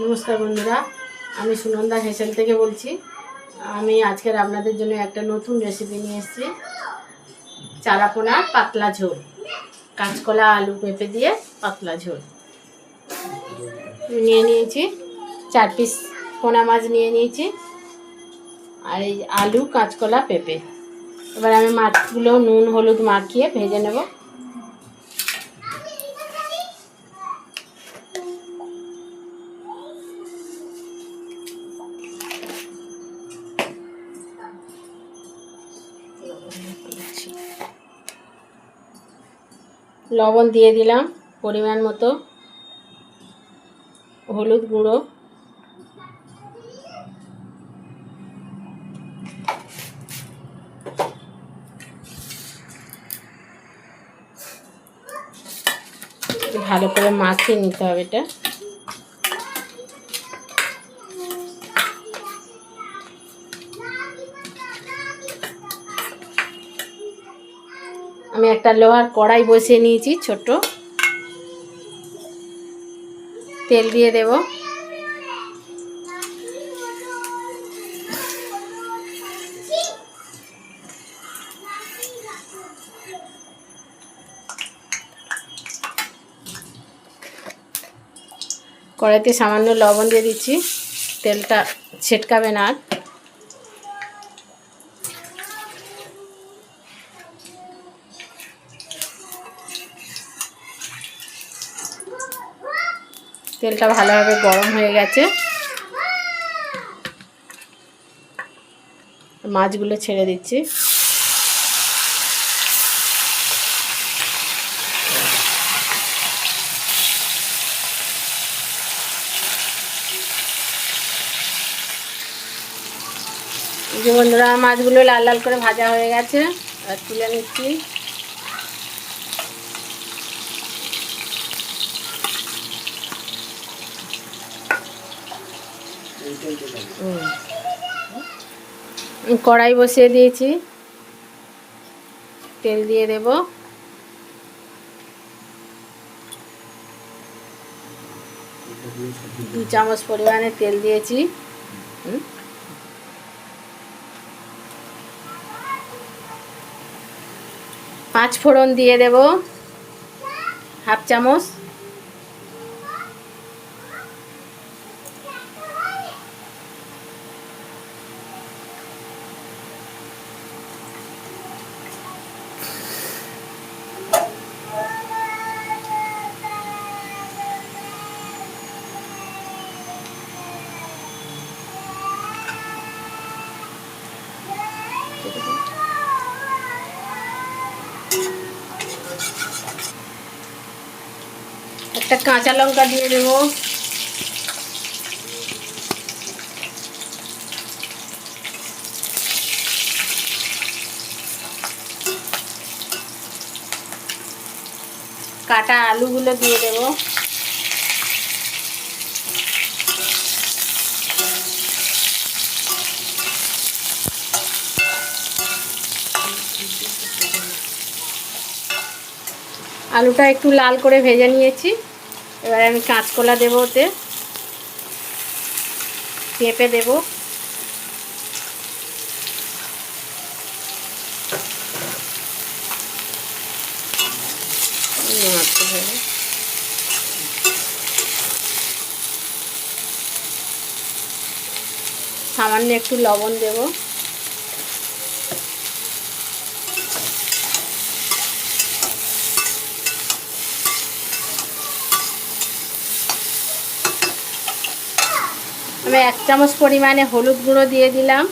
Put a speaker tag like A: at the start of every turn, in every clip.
A: নমস্কার বন্ধুরা, আমি সুনন্দা হেসেল থেকে বলছি। আমি আজকের আপনাদের জন্য একটা নতুন রেসিপি নিয়ে এসেছি। চারাপোনার পাতলা ঝোল, কাঁচকলা আলু পেঁপে দিয়ে পাতলা ঝোল নিয়ে নিয়েছি। 4 পিস পোনা মাছ নিয়ে নিয়েছি, আর এই আলু কাঁচকলা পেঁপে। এবার আমি মাছগুলো নুন হলুদ মাখিয়ে ভেজে নেব। লবণ দিয়ে দিলাম পরিমাণ মতো, হলুদ গুঁড়ো, ভালো করে মাখিয়ে নিতে হবে এটা। আমি একটা লোহার কড়াই বসিয়ে নিয়েছি ছোট, তেল দিয়ে দেব। কড়াইতে সামান্য লবণ দিয়ে দিচ্ছি, তেলটা ছিটকাবে না। তেলটা ভালোভাবে গরম হয়ে গেছে, মাছগুলো ছেড়ে দিচ্ছি। যে বন্ধুরা, মাছগুলো লাল লাল করে ভাজা হয়ে গেছে, আর তুলে নিচ্ছি। কড়াই বসিয়ে দিয়েছি, তেল দিয়ে দেব। 2 চামচ পরিমাণে তেল দিয়েছি। 5 ফোড়ন দিয়ে দেব, 1/2 চামচ। একটা কাঁচা লঙ্কা দিয়ে দেব। কাটা আলুগুলো দিয়ে দেব। আলুটা একটু লাল করে ভেজে নিয়েছি। এবার আমি কাঁচকলা দেব, ওতে পেঁপে দেব, সামান্য একটু লবণ দেব। আমি 1 চামচ পরিমাণে হলুদ গুঁড়ো দিয়ে দিলাম,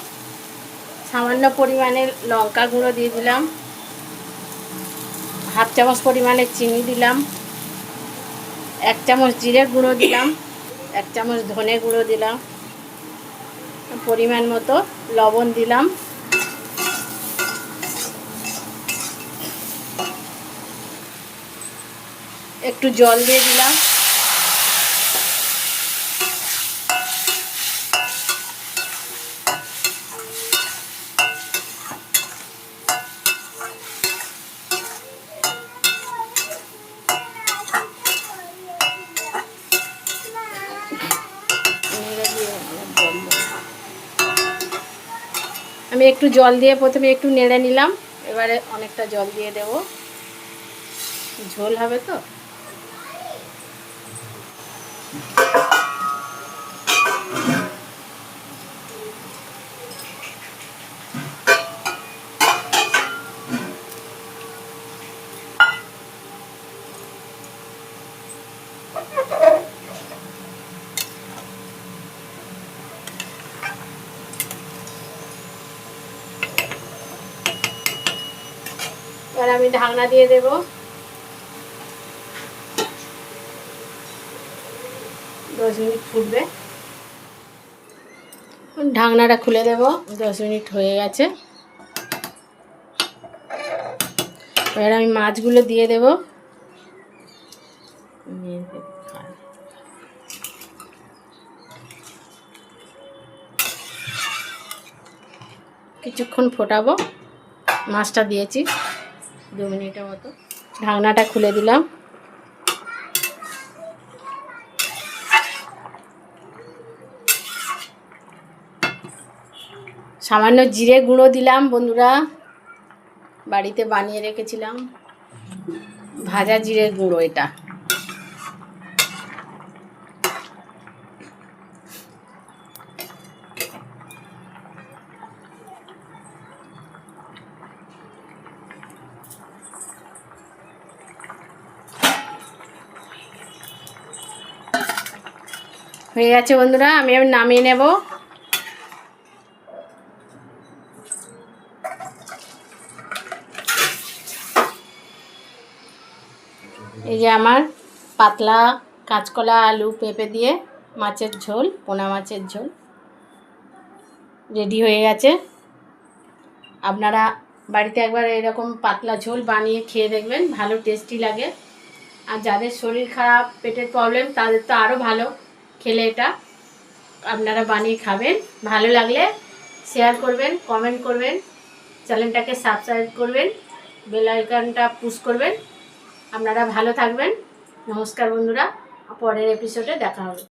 A: সামান্য পরিমাণে লঙ্কা গুঁড়ো দিয়ে দিলাম, 1/2 চামচ পরিমাণে চিনি দিলাম, 1 চামচ জিরে গুঁড়ো দিলাম, 1 চামচ ধনে গুঁড়ো দিলাম, পরিমাণ মতো লবণ দিলাম। একটু জল দিয়ে দিলাম। আমি একটু জল দিয়ে প্রথমে একটু নেড়ে নিলাম, এবারে অনেকটা জল দিয়ে দেব, ঝোল হবে তো। এবার আমি ঢাকনা দিয়ে দেব। 10 মিনিট ফুটবে। ঢাকনাটা খুলে দেব। 10 মিনিট হয়ে গেছে। এবার আমি মাছগুলো দিয়ে দেব। কিছুক্ষণ ফোটাবো। মাছটা দিয়েছি 2 মিনিটের মতো। ঢাকনাটা খুলে দিলাম। সামান্য জিরে গুঁড়ো দিলাম বন্ধুরা, বাড়িতে বানিয়ে রেখেছিলাম ভাজা জিরের গুঁড়ো এটা। হয়ে গেছে বন্ধুরা, আমি নামিয়ে নেব। এই যে আমার পাতলা কাঁচকলা আলু পেঁপে দিয়ে মাছের ঝোল, পোনা মাছের ঝোল রেডি হয়ে গেছে। আপনারা বাড়িতে একবার এরকম পাতলা ঝোল বানিয়ে খেয়ে দেখবেন, ভালো টেস্টি লাগে। আর যাদের শরীর খারাপ, পেটের প্রবলেম, তাদের তো আরও ভালো খেলে এটা। আপনারা বানিয়ে খাবেন। ভালো লাগলে শেয়ার করবেন, কমেন্ট করবেন, চ্যানেলটাকে সাবস্ক্রাইব করবেন, বেল আইকনটা পুশ করবেন। আপনারা ভালো থাকবেন। নমস্কার বন্ধুরা, পরের এপিসোডে দেখা হবে।